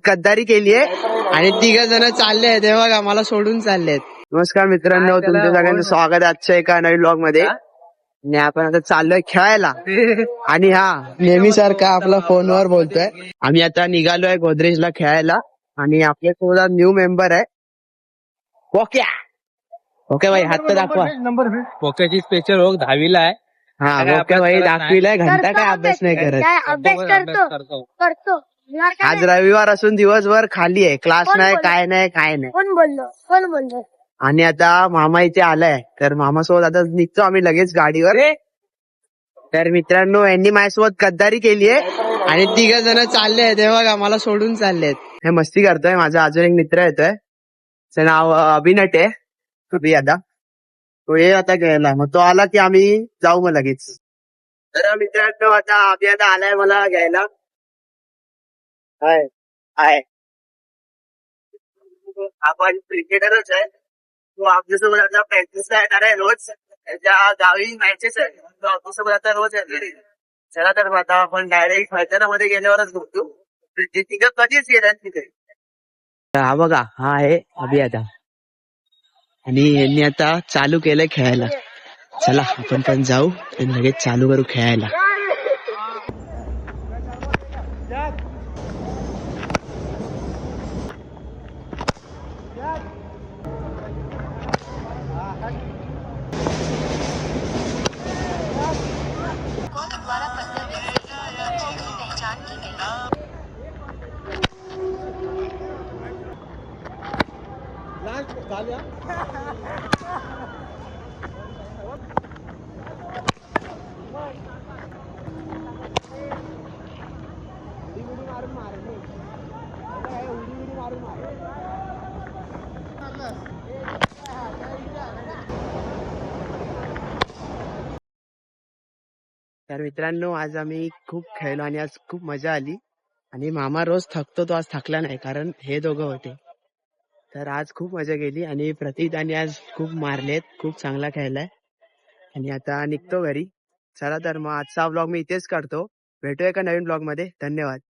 गद्दारी केलीये आणि 3 जण चालले आहेत. हे बघा मला सोडून चाललेत. नमस्कार मित्रांनो, तुमच्या सगळ्यांचं स्वागत आहे आजच्या एका नवीन ब्लॉग मध्ये. आणि आपण आता चाललोय खेळायला. आणि नेहमी सारखा आपला फोनवर बोलतोय. आम्ही आता निघालोय गोदरेजला खेळायला आणि आपल्यासोबत न्यू मेंबर आहे ओके. ओके भाई, हात तर दाखवा. पोक्याची स्पेशल ओळख 10वीला आहे. ओके भाई, दाखविलाय घंटा काय अभ्यास नाही करत. अभ्यास करतो. आज रविवार असून दिवसभर खाली आहे, क्लास नाही काय नाही. कोण बोललो. आणि आता मामा इथे आलाय, तर मामासोबत आता निघतो आम्ही लगेच गाडीवर. तर मित्रांनो, यांनी माझ्यासोबत गद्दारी केलीये आणि 3 जण चालले आहेत. हे बघा मला सोडून चाललेत. हे मस्ती करतोय. माझा अजून एक मित्र येतोय, त्याचं नाव अभिनट आहे. आता तो ये आता घ्यायला, मग तो आला की आम्ही जाऊ मग लगेच. तर मित्रांनो, आता अभि आता आलाय मला घ्यायला. हाय आपण क्रिकेटरच आहे. तो आमच्यासोबत आता प्रॅक्टिसला येणार आहे रोज. त्याच्या गावी मॅचेस आहे, तो आमच्यासोबत आता रोज आहे. चला तर आता आपण डायरेक्ट मैदानामध्ये गेल्यावरच बघतो. तिघं कधीच गेल्यात तिथे. हा बघा, हा आहे अभि आता. आणि यांनी आता चालू केलंय खेळायला. चला आपण पण जाऊ आणि लगेच चालू करू खेळायला. तर मित्रांनो, आज आम्ही खूप खेळलो आणि आज खूप मजा आली. आणि मामा रोज थकतो, तो आज थकला नाही, कारण हे दोघं होते. तर आज खूप मजा गेली आणि प्रतीकने आज खूप मारलेत, खूप चांगला खेळलाय. आणि आता निघतो घरी. चला तर मग आजचा ब्लॉग मी इथेच करतो. भेटूया एका नवीन ब्लॉग मध्ये. धन्यवाद.